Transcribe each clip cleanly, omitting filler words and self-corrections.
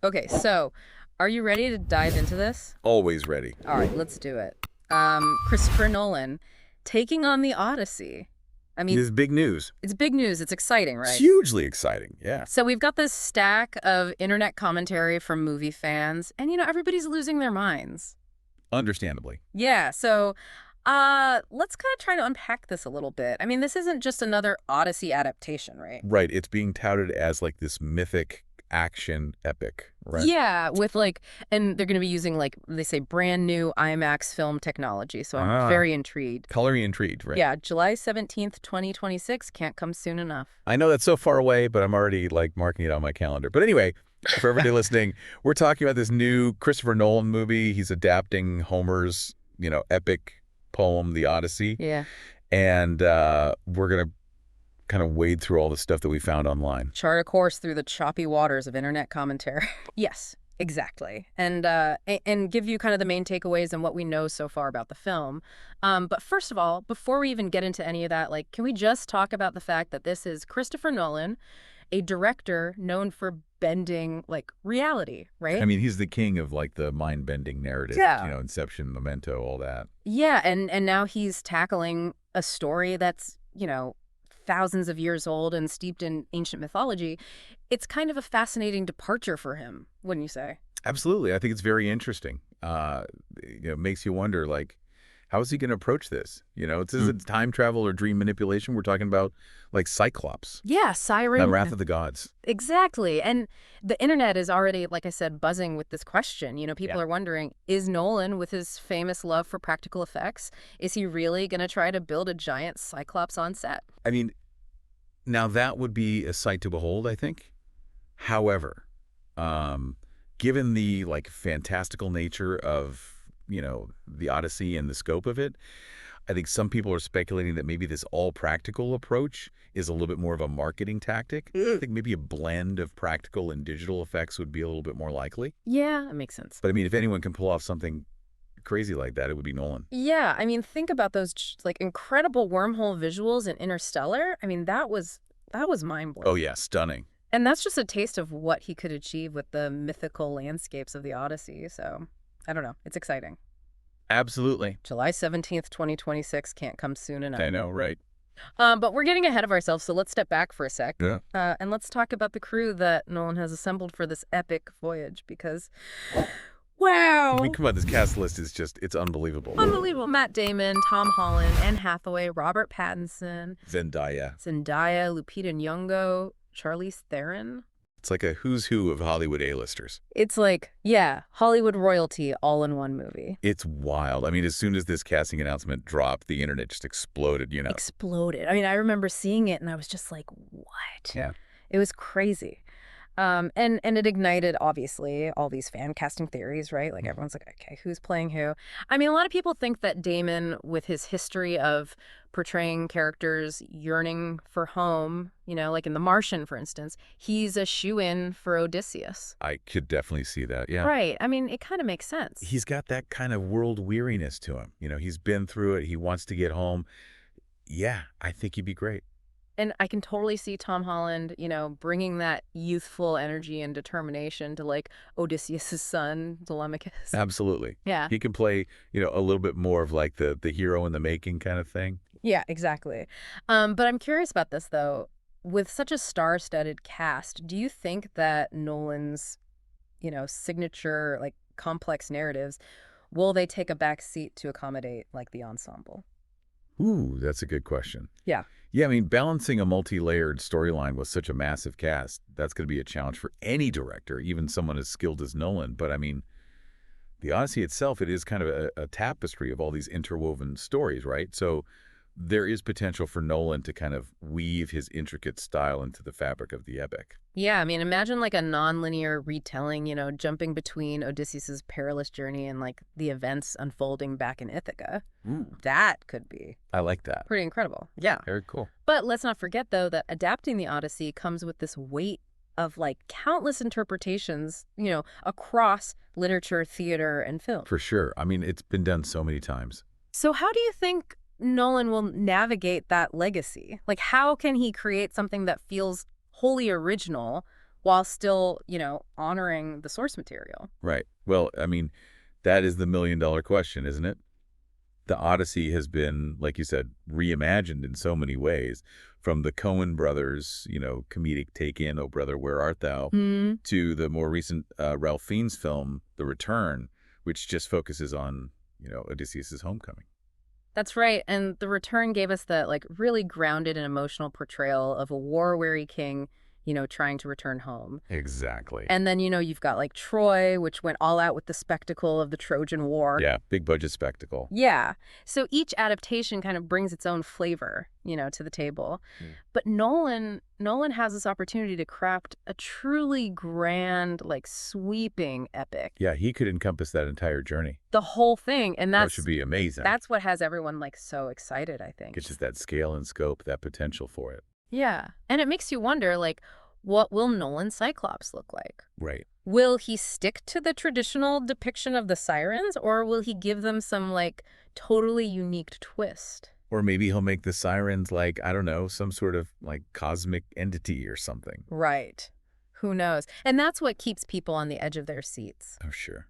Okay, so are you ready to dive into this? Always ready. All right, let's do it. Christopher Nolan taking on the Odyssey. I This mean, is big news. it's big news. It's exciting, It's right? hugely exciting. Yeah. So we've got this stack of internet commentary from movie fans, and everybody's losing their minds. Understandably. Yeah, so let's kind of try to unpack this a little bit. I mean, this isn't just another Odyssey adaptation, right? Right. It's being touted as like this mythic action epic, right? Yeah, with and they're going to be using they say brand new IMAX film technology. So I'm Ah, very intrigued. coloring intrigued, right? Yeah, July 17th, 2026 can't come soon enough. I know that's so far away, but I'm already like marking it on my calendar. But anyway, for everybody listening, we're talking about this new Christopher Nolan movie. He's adapting Homer's, epic poem, The Odyssey. Yeah. And we're going to kind of wade through all the stuff that we found online. Chart a course through the choppy waters of internet commentary. Yes, exactly. And give you kind of the main takeaways and what we know so far about the film. But first of all, before we even get into any of that, can we just talk about the fact that this is Christopher Nolan, a director known for bending reality, right? I mean, he's the king of like the mind-bending narrative, Yeah. Inception, Memento, all that. Yeah, and now he's tackling a story that's, thousands of years old and steeped in ancient mythology. It's kind of a fascinating departure for him, wouldn't you say? Absolutely. I think it's very interesting. It makes you wonder, like, how is he going to approach this? Is it time travel or dream manipulation? We're talking about like Cyclops, Yeah, the Siren. Wrath of the Gods. Exactly. And the internet is already, like I said, buzzing with this question. People Yeah. are wondering, is Nolan, with his famous love for practical effects, is he really going to try to build a giant Cyclops on set? I mean, now that would be a sight to behold, I think. However, um, given the like fantastical nature of, the Odyssey and the scope of it, I think some people are speculating that maybe this all practical approach is a little bit more of a marketing tactic. I think maybe a blend of practical and digital effects would be a little bit more likely. Yeah, that makes sense. But I mean, if anyone can pull off something crazy like that, it would be Nolan. Yeah, I mean, think about those incredible wormhole visuals in Interstellar. I mean, that was mind-blowing. Oh yeah, stunning. And that's just a taste of what he could achieve with the mythical landscapes of the Odyssey. So, I don't know. It's exciting. Absolutely. July 17th, 2026 can't come soon enough. I know, right? But we're getting ahead of ourselves, so let's step back for a sec. Yeah. And let's talk about the crew that Nolan has assembled for this epic voyage because, wow! I mean, come on, this cast list is it's unbelievable. Unbelievable. Matt Damon, Tom Holland, Anne Hathaway, Robert Pattinson, Zendaya. Zendaya, Lupita Nyong'o, Charlize Theron. It's like a who's who of Hollywood A-listers. It's Hollywood royalty all in one movie. It's wild. I mean, as soon as this casting announcement dropped, the internet just exploded, Exploded. I mean, I remember seeing it and I was just like, what? Yeah. It was crazy. And it ignited, obviously, all these fan casting theories, right? Like, everyone's like, okay, who's playing who? I mean, a lot of people think that Damon, with his history of portraying characters yearning for home, like in The Martian, for instance, he's a shoo-in for Odysseus. I could definitely see that, yeah. Right. I mean, it kind of makes sense. He's got that kind of world weariness to him. He's been through it. He wants to get home. Yeah, I think he'd be great. And I can totally see Tom Holland, bringing that youthful energy and determination to Odysseus' son, Telemachus. Absolutely. Yeah. He can play, a little bit more of like the hero in the making kind of thing. Yeah, exactly. But I'm curious about this, though. With such a star-studded cast, do you think that Nolan's, signature, complex narratives, will they take a back seat to accommodate, the ensemble? Ooh, that's a good question. Yeah. Yeah, I mean, balancing a multi-layered storyline with such a massive cast, that's going to be a challenge for any director, even someone as skilled as Nolan. But I mean, the Odyssey itself, it is kind of a tapestry of all these interwoven stories, right? So there is potential for Nolan to kind of weave his intricate style into the fabric of the epic. Yeah, I mean, imagine a non-linear retelling, jumping between Odysseus's perilous journey and the events unfolding back in Ithaca. Ooh, That could be I like that. pretty incredible. Yeah. Very cool. But let's not forget, though, that adapting the Odyssey comes with this weight of countless interpretations, across literature, theater, and film. For sure. I mean, it's been done so many times. So how do you think Nolan will navigate that legacy? How can he create something that feels wholly original, while still, honoring the source material. Right. Well, I mean, that is the million-dollar question, isn't it? The Odyssey has been, like you said, reimagined in so many ways, from the Coen brothers, comedic take in, "Oh Brother, Where Art Thou?" Mm, to the more recent Ralph Fiennes film, The Return, which just focuses on, Odysseus's homecoming. that's right. And The Return gave us that like really grounded and emotional portrayal of a war-weary king, trying to return home. Exactly. And then, you've got like Troy, which went all out with the spectacle of the Trojan War. Yeah, big budget spectacle. Yeah. So each adaptation kind of brings its own flavor, to the table. Mm. But Nolan has this opportunity to craft a truly grand, like sweeping epic. Yeah, he could encompass that entire journey. The whole thing. And That should be amazing. that's what has everyone like so excited, I think. It's just that scale and scope, that potential for it. Yeah. And it makes you wonder, like, what will Nolan's Cyclops look like? Right. Will he stick to the traditional depiction of the sirens, or will he give them some, like, totally unique twist? Or maybe he'll make the sirens like, I don't know, some sort of like cosmic entity or something. Right. Who knows? And that's what keeps people on the edge of their seats. Oh, sure.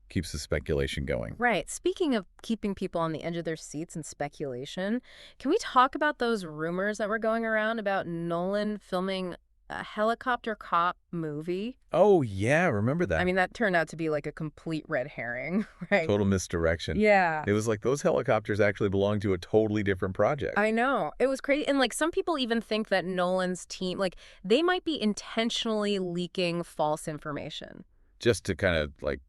Keeps the speculation going. Right. Speaking of keeping people on the edge of their seats and speculation, can we talk about those rumors that were going around about Nolan filming a helicopter cop movie? Oh, yeah, remember that. I mean, that turned out to be like a complete red herring, right? Total misdirection. Yeah. It was like those helicopters actually belong to a totally different project. I know. It was crazy. And like some people even think that Nolan's team, like they might be intentionally leaking false information. Just to kind of like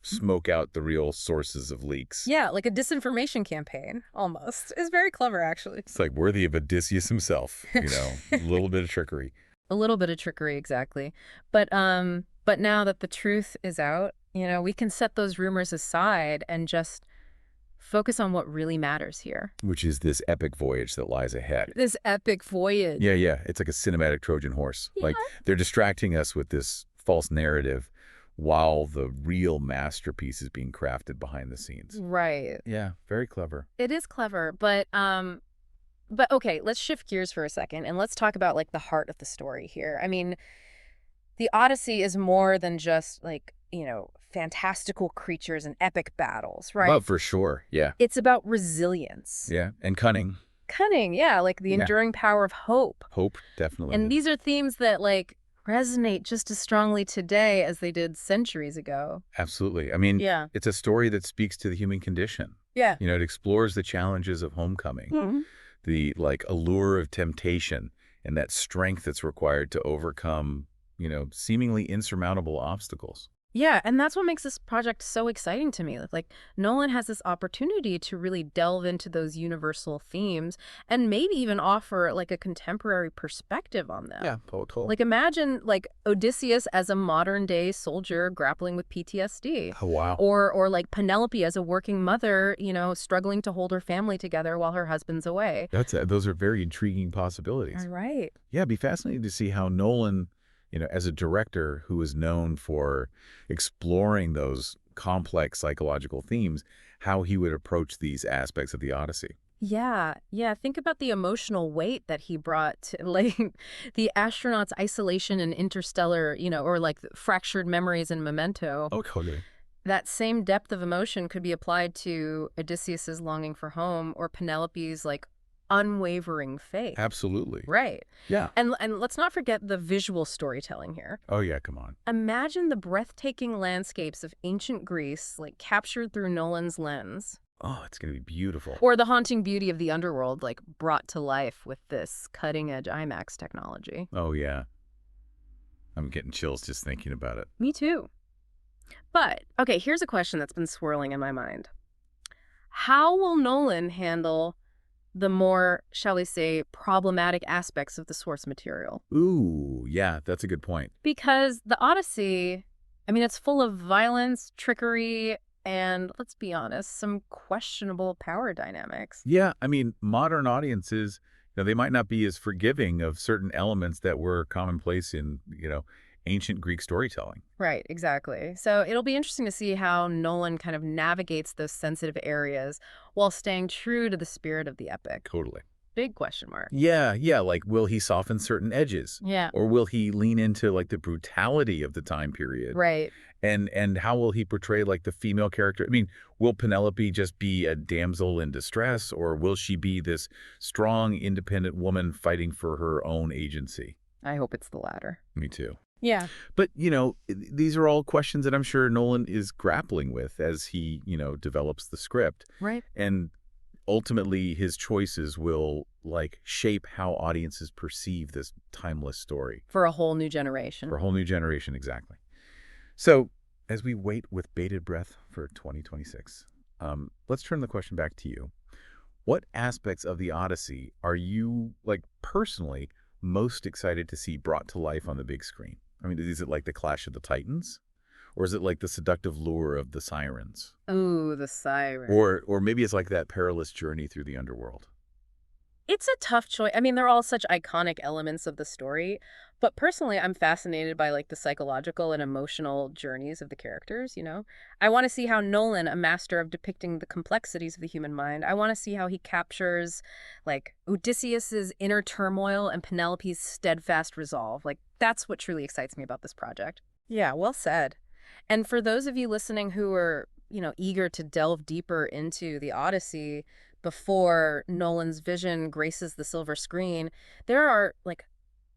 smoke out the real sources of leaks. Yeah, like a disinformation campaign, almost. It's very clever, actually. It's like worthy of Odysseus himself, a little bit of trickery. A little bit of trickery, exactly. But now that the truth is out, we can set those rumors aside and just focus on what really matters here. Which is this epic voyage that lies ahead. This epic voyage. Yeah, yeah. It's like a cinematic Trojan horse. Yeah. Like they're distracting us with this false narrative while the real masterpiece is being crafted behind the scenes. Right. Yeah, very clever. It is clever, but okay, let's shift gears for a second and let's talk about like the heart of the story here. I mean, the Odyssey is more than just like, fantastical creatures and epic battles, right? Well, for sure. Yeah. It's about resilience. Yeah. And cunning. Cunning, yeah, like the Yeah. enduring power of hope. Hope, definitely. And these are themes that like resonate just as strongly today as they did centuries ago. Absolutely. I mean, Yeah. it's a story that speaks to the human condition. Yeah. It explores the challenges of homecoming, Mhm. the like allure of temptation, and that strength that's required to overcome, seemingly insurmountable obstacles. Yeah, and that's what makes this project so exciting to me. Like Nolan has this opportunity to really delve into those universal themes and maybe even offer like a contemporary perspective on them. Yeah, total. Like imagine like Odysseus as a modern day soldier grappling with PTSD. Oh, wow. Or like Penelope as a working mother, struggling to hold her family together while her husband's away. Those are very intriguing possibilities. All right. Yeah, it'd be fascinating to see how Nolan, as a director who is known for exploring those complex psychological themes, how he would approach these aspects of the Odyssey. Yeah, yeah. Think about the emotional weight that he brought to like the astronauts' isolation in Interstellar, or like fractured memories in Memento. Oh, totally. That same depth of emotion could be applied to Odysseus's longing for home or Penelope's like unwavering faith. Absolutely. Right. Yeah. And let's not forget the visual storytelling here. Oh, yeah, come on. Imagine the breathtaking landscapes of ancient Greece, like captured through Nolan's lens. Oh, it's going to be beautiful. Or the haunting beauty of the underworld, like brought to life with this cutting-edge IMAX technology. Oh, yeah. I'm getting chills just thinking about it. Me too. But, okay, here's a question that's been swirling in my mind. How will Nolan handle the more, shall we say, problematic aspects of the source material? Ooh, yeah, that's a good point. Because the Odyssey, I mean, it's full of violence, trickery, and let's be honest, some questionable power dynamics. Yeah, I mean, modern audiences, they might not be as forgiving of certain elements that were commonplace in, ancient Greek storytelling. Right, exactly. So it'll be interesting to see how Nolan kind of navigates those sensitive areas while staying true to the spirit of the epic. Totally. big question mark. Yeah, yeah, like will he soften certain edges? Yeah. Or will he lean into like the brutality of the time period? Right. And how will he portray like the female character? I mean, will Penelope just be a damsel in distress, or will she be this strong, independent woman fighting for her own agency? I hope it's the latter. Me too. Yeah. But, these are all questions that I'm sure Nolan is grappling with as he, develops the script. Right. And ultimately, his choices will, like, shape how audiences perceive this timeless story. For a whole new generation. For a whole new generation, exactly. So, as we wait with bated breath for 2026, let's turn the question back to you. What aspects of the Odyssey are you, like, personally most excited to see brought to life on the big screen? I mean, is it like the Clash of the Titans? Or is it like the seductive lure of the sirens? Ooh, the siren. Or maybe it's like that perilous journey through the underworld. It's a tough choice. I mean, they're all such iconic elements of the story, but personally, I'm fascinated by like the psychological and emotional journeys of the characters. I want to see how Nolan, a master of depicting the complexities of the human mind, I want to see how he captures like Odysseus's inner turmoil and Penelope's steadfast resolve. Like that's what truly excites me about this project. Yeah, well said. And for those of you listening who are, eager to delve deeper into the Odyssey before Nolan's vision graces the silver screen, there are like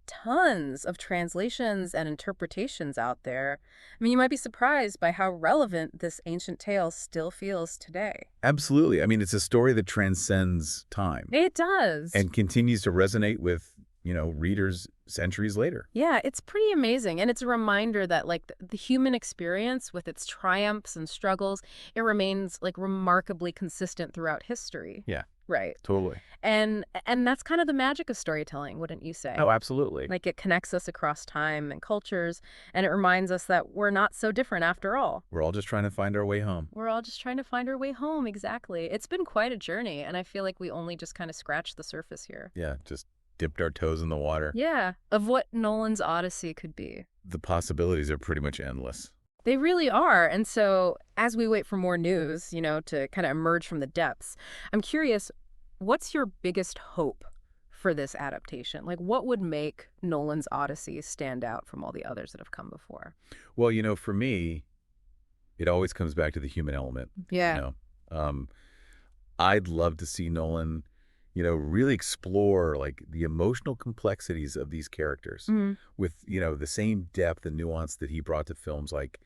tons of translations and interpretations out there. I mean, you might be surprised by how relevant this ancient tale still feels today. Absolutely. I mean, it's a story that transcends time It does. and continues to resonate with, readers centuries later. Yeah, it's pretty amazing. And it's a reminder that like the human experience with its triumphs and struggles, it remains like remarkably consistent throughout history. Yeah, Right. totally. And that's kind of the magic of storytelling, wouldn't you say? Oh, absolutely. Like it connects us across time and cultures, and it reminds us that we're not so different after all. We're all just trying to find our way home. We're all just trying to find our way home, exactly. It's been quite a journey, and I feel like we only just kind of scratched the surface here. Yeah, just dipped our toes in the water. Yeah, of what Nolan's Odyssey could be. The possibilities are pretty much endless. They really are. And so as we wait for more news, to kind of emerge from the depths, I'm curious, what's your biggest hope for this adaptation? Like, what would make Nolan's Odyssey stand out from all the others that have come before? Well, for me, it always comes back to the human element. Yeah. I'd love to see Nolan, really explore like the emotional complexities of these characters Mhm. with, the same depth and nuance that he brought to films like,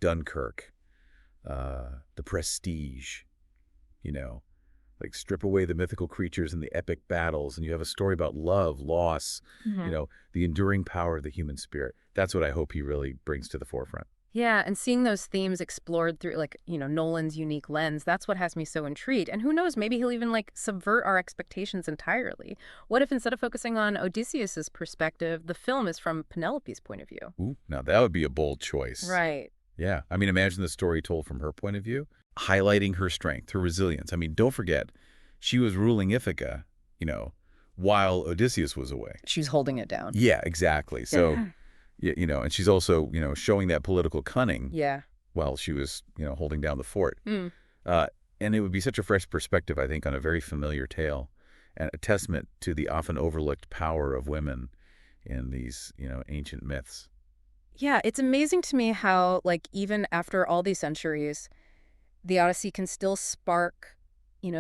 Dunkirk, The Prestige, like strip away the mythical creatures and the epic battles, and you have a story about love, loss, Mhm. the enduring power of the human spirit. That's what I hope he really brings to the forefront. Yeah, and seeing those themes explored through like, Nolan's unique lens, that's what has me so intrigued. And who knows, maybe he'll even like subvert our expectations entirely. What if instead of focusing on Odysseus's perspective, the film is from Penelope's point of view? Ooh, now that would be a bold choice. Right. Yeah. I mean, imagine the story told from her point of view, highlighting her strength, her resilience. I mean, don't forget, she was ruling Ithaca, while Odysseus was away. She's holding it down. Yeah, exactly. So, and she's also, showing that political cunning Yeah. while she was, holding down the fort. Mm. And it would be such a fresh perspective, I think, on a very familiar tale and a testament to the often overlooked power of women in these, ancient myths. Yeah, it's amazing to me how, like, even after all these centuries, the Odyssey can still spark,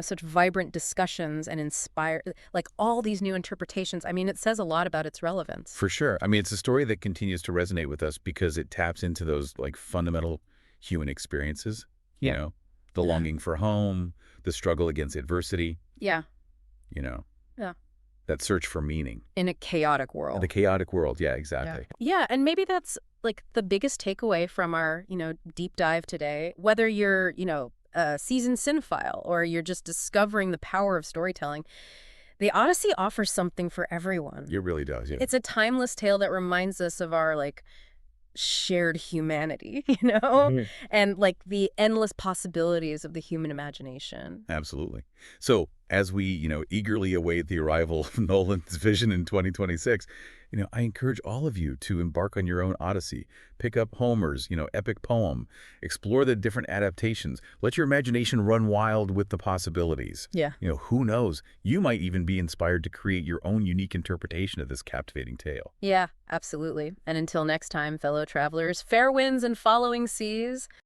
such vibrant discussions and inspire, like, all these new interpretations. I mean, it says a lot about its relevance. For sure. I mean, it's a story that continues to resonate with us because it taps into those, like, fundamental human experiences, Yeah. the longing for home, the struggle against adversity, Yeah. Yeah. that search for meaning. In a chaotic world. The chaotic world. Yeah, exactly. Yeah, and maybe that's, like, the biggest takeaway from our, deep dive today. Whether you're, a seasoned cinephile or you're just discovering the power of storytelling, the Odyssey offers something for everyone. It really does, yeah. It's a timeless tale that reminds us of our, like, shared humanity, and, like, the endless possibilities of the human imagination. Absolutely. So, as we, eagerly await the arrival of Nolan's vision in 2026, I encourage all of you to embark on your own Odyssey. Pick up Homer's, epic poem. Explore the different adaptations. Let your imagination run wild with the possibilities. Yeah. Who knows? You might even be inspired to create your own unique interpretation of this captivating tale. Yeah, absolutely. And until next time, fellow travelers, fair winds and following seas.